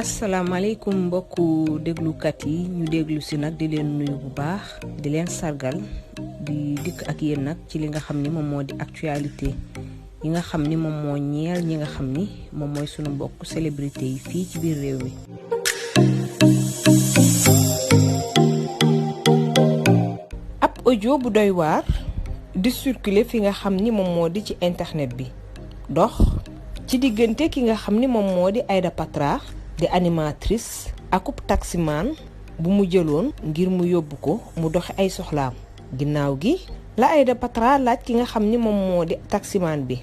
asalaamaaleykum mbokku déglukat yi ñu déglu si nag di leen nuyu bu baax di leen sargal di dikk ak yéen nag ci li nga xam ni moom moo di actualité yi nga xam ni moom moo ñeel ñi nga xam ni moom mooy sunu mbokku célébrité yi fii ci biir réew mi. ab audio bu doy waar di circuler fi nga xam ni moom moo di ci internet bi dox ci diggante ki nga xam ni moom moo di Aïda Patra di animatrice akub taximan bu mu jëloon ngir mu yóbbu ko mu doxi ay soxlaam ginnaaw gi la Aïda Patra laaj ki nga xam ni moom moo di taximan bi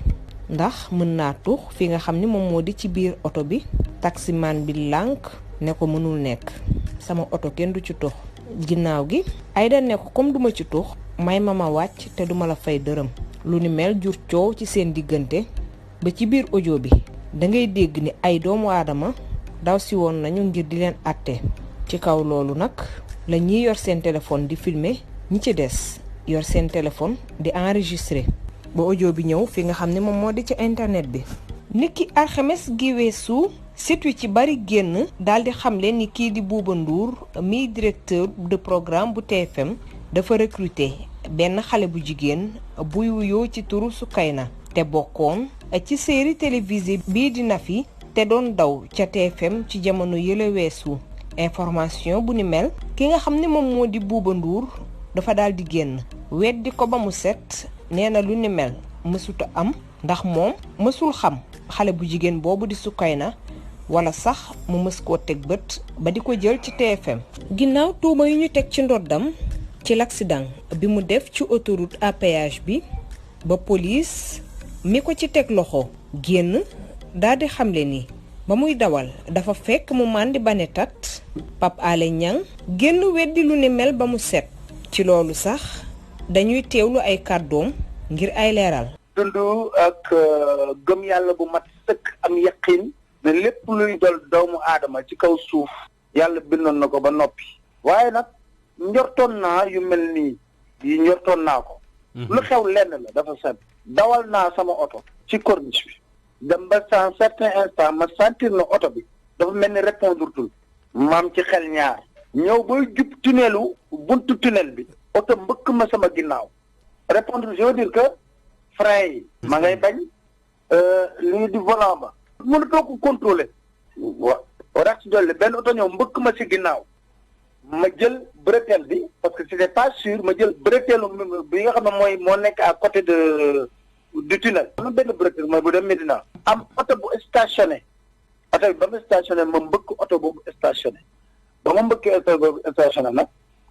ndax mën naa tux fi nga xam ni moom moo di ci biir oto bi taximan bi lànk ne ko mënul nekk sama oto kenn du ci tux ginnaaw gi Aïda ne ko comme duma ci tux may ma wàcc te duma la fay dërëm lu ni mel jur coow ci seen diggante ba ci biir audio bi da ngay dégg ni ay doomu aadama daw si woon nañu ngir di leen àtte ci kaw loolu nag la ñiy yor seen téléphone di filmer ñi ci des yor seen téléphone di enregistrer ba audio bi ñëw fi nga xam ne moom moo di ci internet bi. niki alxames gi weesu site wi ci bari génn daal di xamle ni kii di Bouba Ndour mi directeur de programme bu TFM dafa recruter benn xale bu jigéen buy wuyoo ci turu Soukayna te bokkoon ci série télévisée bii di Nafi te doon daw ca TFM ci jamono yële weesu. information bu ni mel ki nga xam ne moom moo di Bouba Ndour dafa daal di génn weddi ko ba mu set nee na lu ni mel mësuta am ndax moom mësul xam xale bu jigéen boobu di Soukayna wala sax mu mës koo teg bët ba di ko jël ci TFM. ginnaaw tuuma yu ñu teg ci ndoddam ci l'accident bi mu def ci autoroute à péage bi ba police mi ko ci teg loxo génn daal di xamle ni ba muy dawal dafa fekk mu màndi ba ne tat Pape Alé Niang génn weddi lu ne mel ba mu set ci loolu sax dañuy teewlu ay kàddoom ngir ay leeral. dund ak gëm yàlla bu mat sëkk am yaqin ne lépp luy dol doomu aadama ci kaw suuf yàlla bindoon na ko ba noppi waaye nag njortoon naa yu mel nii yi njortoon naa ko. lu xew lenn la dafa set dawal naa sama oto ci corniche bi dem ba sans certain instant ma sentir na oto bi dafa mel ni répondre tul maam ci xel ñaar ñëw bay jub tunnelu buntu tunnel bi oto mbëkk ma sama ginnaaw répondre je veux dire que frein yi ma ngay bañ lii di volant ba mënatoo ko contrôler wa rax ci dolli benn oto ñëw mbëkk ma ci ginnaaw ma jël bretelle bi parce que c'était pas sûr ma jël bretelle bi nga xam ne mooy moo nekk à côté du tunnel. am na benn bretelle mooy bu dem Médina am oto bu stationné oto bi ba mu stationné ma mbëkk oto boobu stationné ba ma mbëkkee oto boobu stationné nag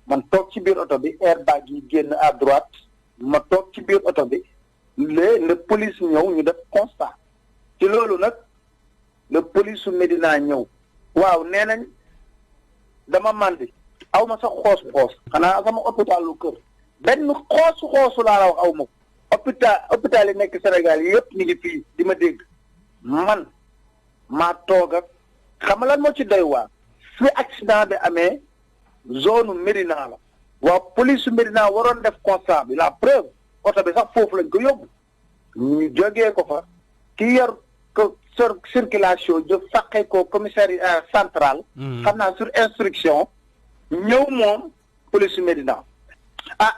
man toog ci biir oto bi airbag yi génn à droite ma toog ci biir oto bi le police ñëw ñu def constat ci loolu nag le police su Médina ñëw waaw nee nañ dama màndi aw ma sax xoos xanaa sama hôpitalu kër benn xoosu laa la wax aw ma ko hôpital yi nekk Sénégal yëpp ñu ngi fii di ma dégg man maa toog ak xam lan moo ci doy waar fi accident bi amee zone Médina la waa police su Médina waroon def constat bi la preuve oto bi sax foofu lañ ko yóbbu ñu jógee ko fa ki yor ko circulation jëf faqee ko commissariat central xam naa sur instruction ñëw moom police su Médina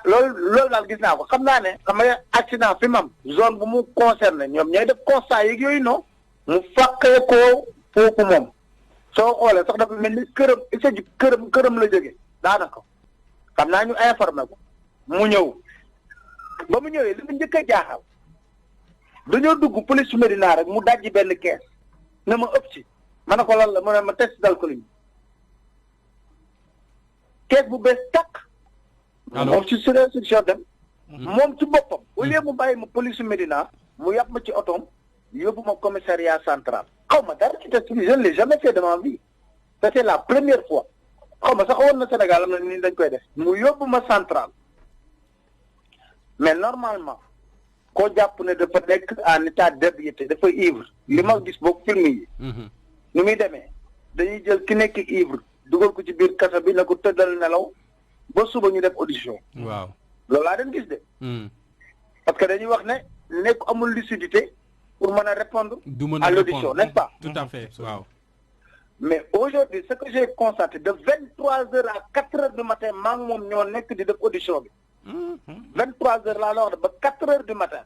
loolu daal gis naa ko xam naa ne xam nga accident fi mam zone bu mu concerné ñoom ñooy def constat yeeg yooyu non mu faqee ko foofu moom soo xoolee sax dafa mel ni këram la jóge daanaka xam naa ñu informé ko mu ñëw ba mu ñëwee li mu njëkk a jaaxal dañoo dugg police su Médina rek mu dajji benn kees ne ma ëpp ci ma ne ko lan la mu ne ma test d'alcoolémie kees bu bees tàkk moom ci sur instruction dem moom ci boppam au lieu mu bàyyi ma police su Médina mu yàpp ma ci otoom yóbbu ma commissariat central xaw ma dara ci test bi je ne l'ai jamais fait de ma vie c'était la première fois xaw ma sax woon na Sénégal am na ni dañ koy def mu yóbbu ma central mais normalement koo jàpp ne dafa nekk en état d'ébriété dafa ivre li ma gis boog film yi ni muy demee dañuy jël ki nekk ivre dugal ko ci biir kaso bi na ko tëddal nelaw ba suba ñu def audition waaw loolu laa doon gis de parce que dañuy wax ne nekk amul lucidité pour mën a répondre à l'audition n'est-ce pas tout à fait waaw mais aujourd'hui ce que j'ai constaté de 23h à 4h du matin maa ngi moom ñoo nekk di def audition bi. 23h laa la wax ba 4h du matin.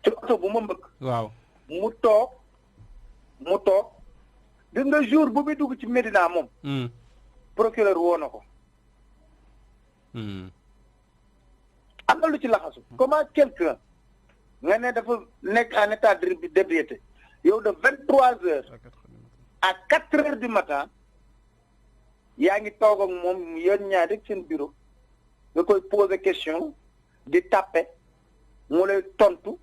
ci oto bu ma mbëkk. waaw mu toog gis nga jour bu muy dugg ci Médina moom. procureur woo na ko. am na lu ci laxasu. comment quelqu'un nga ne dafa nekk en état d'ébriété yow de 23h à 4h du matin yaa ngi toog ak moom yéen ñaar rek seen bureau nga koy poser question di taper mu lay tontu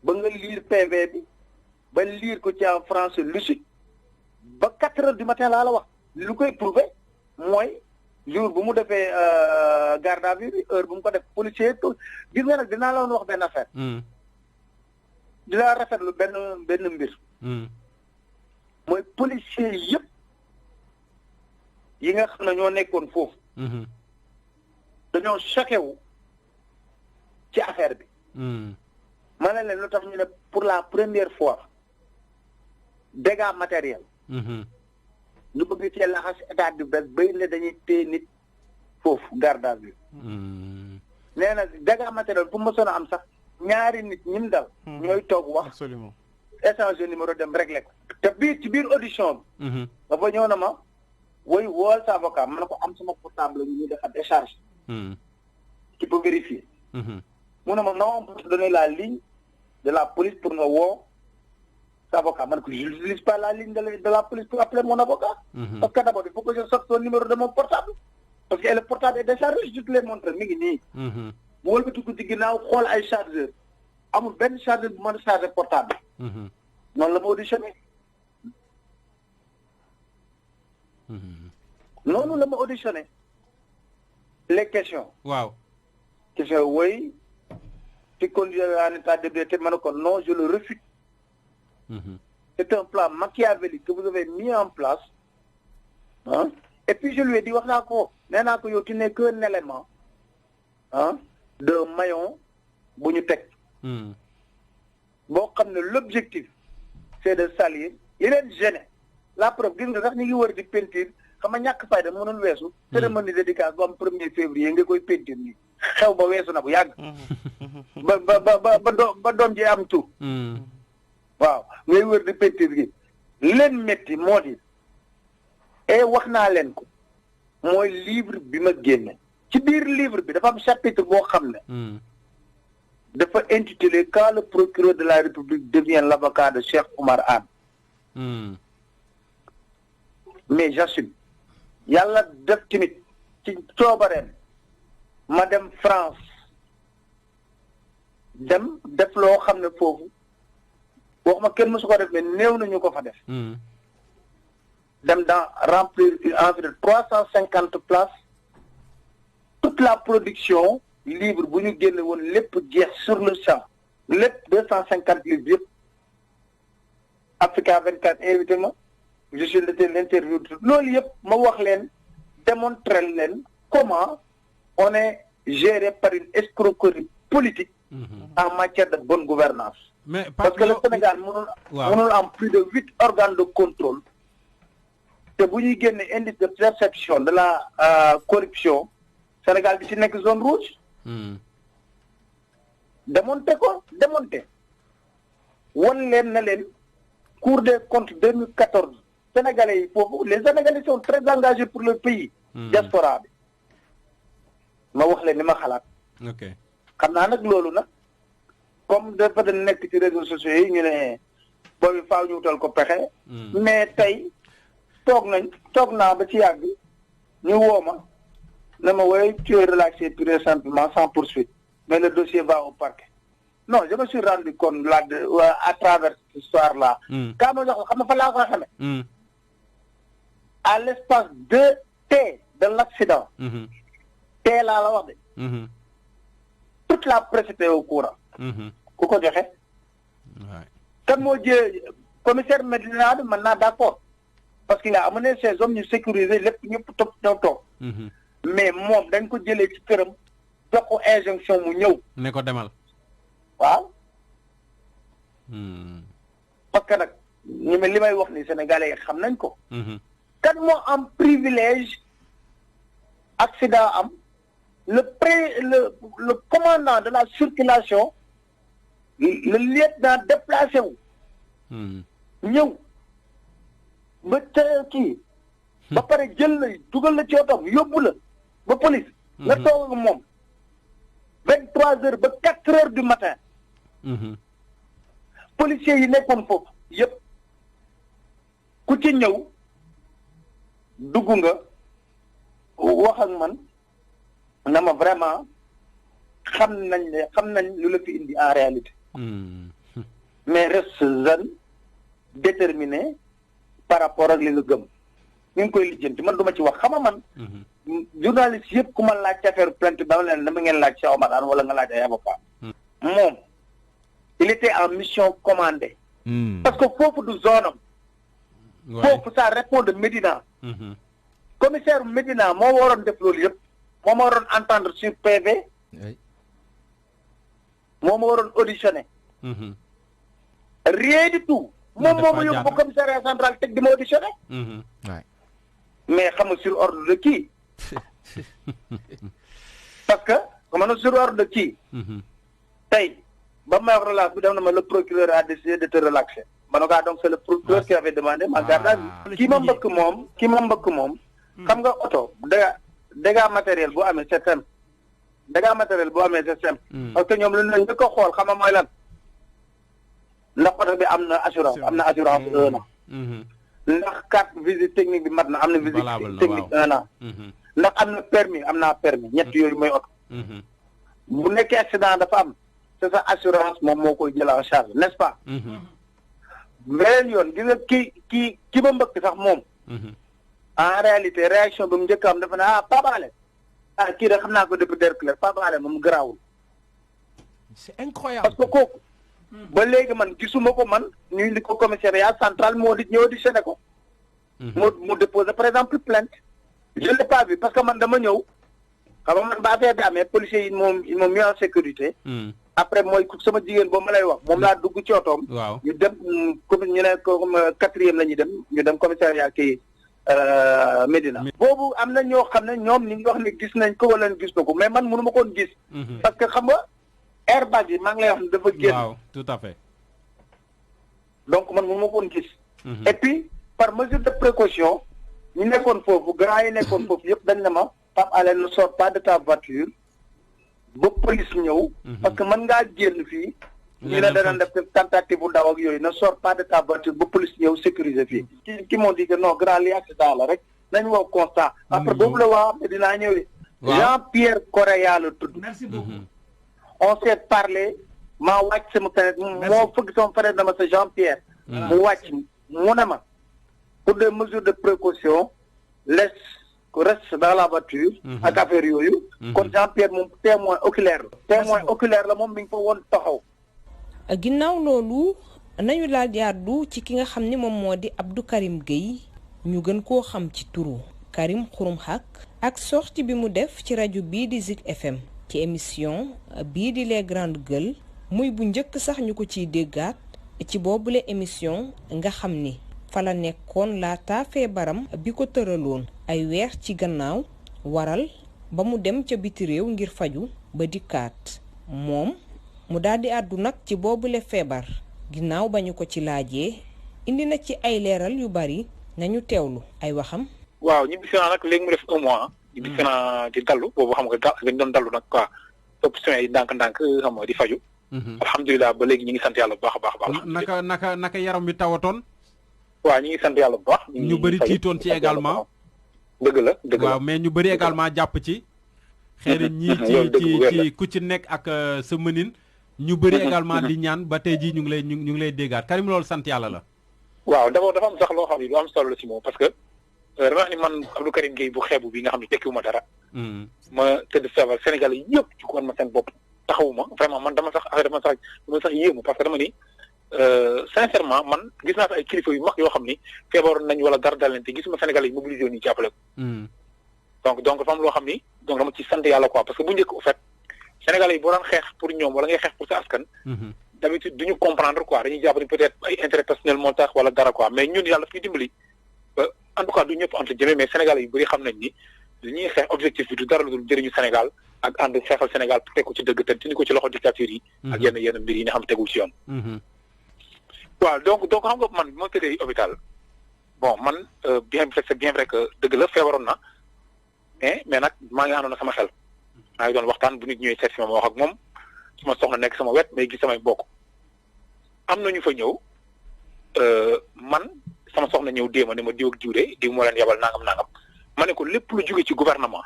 ba nga lire PV bi ba lire ko ci en français lucide ba 4h du matin laa la wax lu koy prouver mooy jour bu mu defee garde à vue bi heure bu mu ko def policier gis nga nag dinaa la wax benn affaire. dinaa rafetlu benn mbir. mooy policier yëpp yi nga xam ne ñoo nekkoon foofu. dañoo choqué wu ci affaire bi. ma ne leen lu tax ñu ne pour la première fois dégâts matériels. ñu bëgg cee laxas état du bees bay ne dañuy téye nit foofu garde à vue. nee na dégâts matériels bu ma soon a am sax ñaari nit ñim dal. ñooy toog wax. absolument échanger numéro dem réglé ko. te ci biir audition bi. dafa ñëw na ma woy wool sa avocat ma ne ko am sama portable ñu defar décharge. tu peux vérifier. mu ne ma non on peut te donner la ligne de la police pour nga woo sa avocat ma ne ko je n'utilise pas la ligne de la police pour appeler mon avocat. parce que d'abord il faut que je sorte son numéro de mon portable. parce que le portable est déchargé je te l'ai montré mi ngi nii. mu wëlbati ko ci ginnaaw xool ay chargeur amul benn chargeur bu mën a chargé portable. noonu la ma auditionné. noonu la ma auditionné. les questions. waaw. question oui. tu conduis en état d'ébriété ma ne ko non je le refuse. C'est un plan machiavélique que vous avez mis en place. Hein? Et puis je lui ai dit wax naa ko nee naa ko yow tu n'es qu'un élément de maillon bu ñu teg. boo xam ne l'objectif c'est de salir yi leen gêner la preuve gis nga sax ñu ngi wër di peinture xam nga ñàkk fayda mënul weesu. cérémonie dédicace bu am 1er février nga koy peinture nii xew ba weesu na bu yàgg. ba doom ji am tout. waaw ngay wër di peinture gi leen métti moo di et wax naa leen ko mooy livre bi ma génne ci biir livre bi dafa am chapitre boo xam ne dafa intitulé quand le procureur de la République devient l'avocat de Cheikh Oumar Anne. Mais j'assume yàlla def tamit ci coobareem ma dem France dem def loo xam ne foofu waxuma kenn mësu ko def mais néew nañu ko fa def. dem dans remplir environ 350 places toute la production livre bu ñu génne woon lépp jeex sur le champ lépp 250 livres yëpp Africa 24 invité ma je suis l'interview loolu yëpp ma wax leen démontrer leen comment on est géré par une escroquerie politique en matière de bonne gouvernance. Mais parce que le Sénégal mënul am plus de 8 organes de contrôle te bu ñuy génne indice de perception de la corruption Sénégal bi ci nekk zone rouge. démonté won leen na leen Cour des comptes 2014 Sénégalais yi foofu les Sénégalais sont très engagés pour le pays. diaspora bi ma wax leen ni ma xalaat. ok xam naa nag loolu nag comme dafa da nekk ci réseaux sociaux yi ñu ne boobu faaw ñu wutal ko pexe. mais tey toog naa ba ci yàgg ñu woo ma ne ma woy tu es relaxé pur et simplement sans poursuite mais le dossier va au parquet. Non, je me suis rendu compte là à travers cette histoire-là. Quand ma jox xam nga fa laa ko xamee. À l'espace de T de l'accident. T laa la wax de. Toute la presse était au courant. ku ko joxe. kan moo jëlee commissaire Medina bi mën naa d'accord parce qu'il a amené ses hommes ñu sécuriser lépp ñëpp toog. mais moom dañ ko jëlee ci këram jox ko injonction mu ñëw. ne ko demal. waaw. parce que nag ñu li may wax ni sénégalais yi xam nañ ko. kan moo am privilège accident am le commandant de la circulation le lieutenant déplacé wu. ñëw ba kii. ba pare jël la dugal la ci otom yóbbu la ba police. nga toog ak moom 23h ba 4h du matin. policiers yi nekkoon foofu yëpp ku ci ñëw dugg nga wax ak man na ma vraiment xam nañ lu la fi indi en réalité. mais reste jeune déterminé par rapport ak li nga gëm. ñu ngi koy lijjanti man du ma ci wax xam nga man. journaliste yëpp ku ma laaj ci affaire plainte dama leen dama ngeen laaj Cheikh Oumar Anne wala nga laaj ay avocat. moom il était en mission commandée. parce que foofu du zone am. foofu ça répond de Médina. commissaire Médina moo waroon def loolu yëpp. moo ma waroon entendre sur PV. moo ma waroon auditionner. rien du tout. moom moo ma yóbbu commissariat central teg di ma auditionner. mais xam nga sur ordre de qui. parce que xam nga sur ordre de qui. tey ba may wax relâche bi dem na ma le procureur a décidé de te relaxer. ma ne ko donc c'est le procureur qui avait demandé ma garde à vue. ki ma mbëkk moom. xam nga oto dégâts matériel bu amee c'est simple. dégâts matériel bu amee c'est simple. parce que ñoom lu ñu njëkk a xool xam nga mooy lan. ndax oto bi am na assurance 1 an. ndax carte visite technique bi mat na am na visite technique 1 an. ndax am na permis am naa permis ñett yooyu mooy oto. bu nekkee accident dafa am c'est sa assurance moom moo koy jël en charge n'est-ce pas. beneen yoon gis nga ki ba mbëkk sax moom. en réalité réaction bi mu njëkk am dafa ne Pape Alé kii de xam naa ko depuis Derklé Pape Alé moom garaawul. c'est incroyable parce que kooku. ba léegi man gisuma ko man ñu indi ko commissariat central moo di ñëw di séné ko. mu déposé par exemple plainte. je l'ai pas vu parce que man dama ñëw xam nga man ba affaire bi amee policiers yi moom mis en sécurité. après mooy sama jigéen boobu ma lay wax moom laa dugg ci otoom. waaw ñu dem comme ñu ne comme 4e la ñuy dem ñu dem commissariat kii Médina. boobu am na ñoo xam ne ñoom ñu ngi wax ne gis nañ ko wala gis na ko mais man mënu ma koon gis. parce que xam nga. airbag yi maa ngi lay wax ne dafa génn. waaw tout à fait. donc man mënu ma koon gis. et puis par mesure de précaution ñu nekkoon foofu grand yi nekkoon foofu yëpp dañ ne ma Pape Alé ne sors pas de ta voiture ba police ñëw. parce que mën ngaa génn fii. ñu ne danañ def tentative bu ndaw ak yooyu ne sors pas de ta voiture ba police ñëw sécuriser fii. ki m'ont dit que non grand li accident la rek nañ woo constat. après boobu la waa dinaa ñëwee. Jean-Pierre Correa la tudd. merci beaucoup. on s'est parlé maa wàcc sama fenêtre moo fëgg sama fenêtre dama sa Jean-Pierre. mu wàcc mu ne ma pour des mesures de précaution reste dans la voiture. ak affaire yooyu. kon Jean-Pierre moom témoin oculaire la moom mi ngi fa woon taxaw. ginnaaw loolu nañu laal yàddu ci ki nga xam ni moom moo di Abdou Karim Gueye ñu gën koo xam ci turu Karim Xurum Xaq ak sortie bi mu def ci rajo bii di Zik FM. ci émission bii di les grandes gueules muy bu njëkk sax ñu ko ciy déggaat ci boobule émission nga xam ni fa la nekkoon laata feebaram bi ko tëraloon ay weer ci gannaaw waral ba mu dem ca biti réew ngir faju ba dikkaat moom mu daldi àddu nag ci boobule feebar ginnaaw ba ñu ko ci laajee indi na ci ay leeral yu bari nañu teewlu ay waxam. waaw ñibbisi naa nag léegi mu def 1 mois. ñu gis naa di dallu boobu xam nga dañ doon dallu nag quoi topp soins yi ndànk-ndànk xam nga di faju. alhamdulilah ba léegi ñu ngi sant yàlla bu baax a baax. naka yaram bi tawatoon. waaw ñu ngi sant yàlla bu baax. ñu bëri tiitoon ci également. dëgg la waaw mais ñu bëri également jàpp ci. xëy na ñii ci ku ci nekk ak sa mënin. ñu bëri également di ñaan ba tey jii ñu ngi lay déggaat Karim loolu sant yàlla la. waaw d'abord dafa am sax loo xam ne lu am solo la si moom parce que. dama wax ni man Abdou Karim Gueye bu xeebu bi nga xam ne tekkiwuma dara. ma tëdd feebar Sénégal yi yëpp ci ko ma seen bopp taxawuma vraiment man dama sax yéemu parce que dama ni sincèrement man gis naa fi ay kilifa yu mag yoo xam ni feebaroon nañ wala dara dal leen te gisuma Sénégal yi mobilisé woon ñu jàppale ko. donc dafa am loo xam ni donc dama ci sant yàlla quoi parce que bu njëkk au fait Sénégal yi boo daan xeex pour ñoom wala ngay xeex pour sa askan. d'habitude duñu comprendre quoi dañuy jàpp ni peut-être ay intérêt personnel moo tax wala dara quoi mais ñun yàlla fi ñu dimbali en tout cas du ñëpp entre jëmee mais Sénégal yu bëri xam nañ ni li ñuy xeex objectif bi du dara lu dul jëriñu Sénégal ak ànd xeexal Sénégal teg ko ci dëgg te tindi ko ci loxo dictature yi. ak yenn mbir yi nga xam tegul ci yoon. waaw donc xam nga man moo tëddee hôpital bon man c'est bien vrai que dëgg la feebaroon na mais nag maa ngi àndoon sama xel maa ngi doon waxtaan bu nit ñëwee seet si ma wax ak moom su ma soxna nekk sama wet may gis samay mbokk am na ñu fa ñëw man sama soxna ñëw déema ne ma diw ak diw moo leen yabal nangam ma ne ko lépp lu jóge ci gouvernement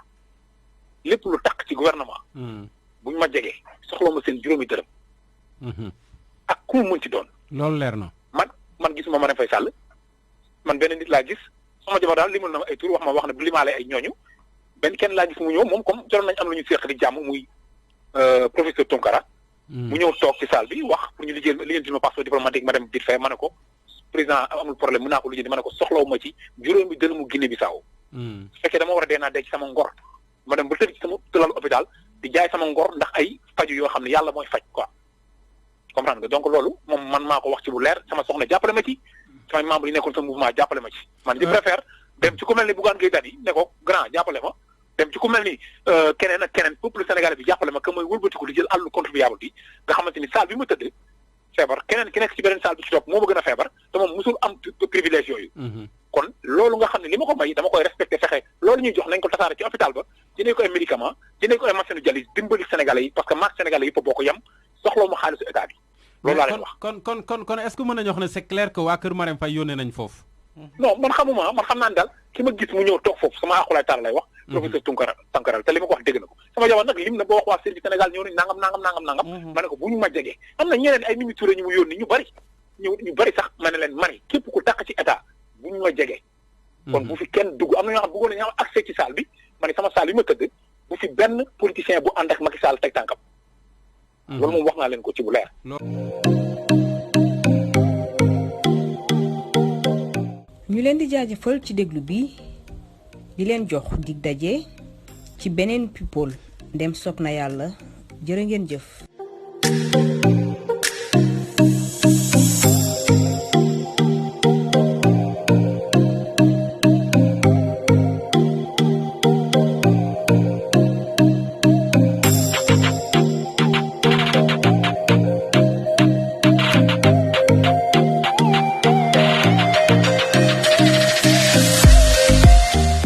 lépp lu takk ci gouvernement buñ ma jegee soxla ma seen juróomi dërëm ak ku mu mën ci doon loolu leer na man gisuma ma ne fay sàll man benn nit laa gis sama jabar daal limal na ma ay tur wax na bu limaale ay ñooñu benn kenn laa gis mu ñëw moom comme joroon nañ am lu ñu séq di jàmm muy professeur Tunkara mu ñëw toog ci salle bi wax pour ñu lijjanti ma passeport diplomatique ma dem vite fait ma ne ko président amul problème mën naa ko lijjanti ma ne ko soxlawu ma ci juróomi dërëmu Guinée Bissau su fekkee dama war a dee naa dee ci sama ngor ma dem ba tëdd ci sama tëlal hôpital di jaay sama ngor ndax ay faju yoo xam ne yàlla mooy faj quoi comprendre nga donc loolu moom man maa ko wax ci bu leer sama soxna jàppale ma ci samay membres yi nekkoon sa mouvement jàppale ma ci man je préfère dem ci ku mel ni Bougane Gueye Dany ne ko grand jàppale ma dem ci ku mel ni keneen ak keneen peuple sénégalais bi jàppale ma que mooy wëlbatiku di jël àllu contribuable bi nga xamante ni salle bi ma tëdd feebar keneen ki nekk ci beneen salle bi ci topp moo ma gën a feebar te moom musul am privilège yooyu kon loolu nga xam ne li ma ko may dama koy respecté fexe loolu ñuy jox nañ ko tasaare ci hôpital ba jëndee ko ay médicament jëndee ko ay machine dialyse dimbali sénégalais yi parce que marque sénégalais yëpp boo ko yem soxlawu ma xaalisu état bi loolu laa leen wax kon est-ce que mën nañu wax ne c'est clair que waa Kër Marème Faye yónnee nañ foofu non man xamuma man xam naa ne daal ki ma gis mu ñëw toog foofu sama aqulaay taala lay wax professeur Tunkara te li ma ko wax dégg na ko sama jabar nag lim na boo wax waa service Sénégal ñëw nañ nangam ma ne ko bu ñu ma jegee am na ñeneen ay Mimi Touré ñu mu yónni ñu bari sax ma ne leen mani képp ku tàq ci état bu ñu ma jegee kon bu fi kenn dugg am na ñoo xam bëggoon nañu am accès ci salle bi ma ne sama salle bi ma tëdd bu fi benn politicien bu ànd ak Macky Sall teg tànkam loolu moom wax naa leen ko ci bu leer ñu leen di jaajëfal ci déglu bi di leen jox dig daje ci beneen people ndem soog na yàlla jërë ngeen jëf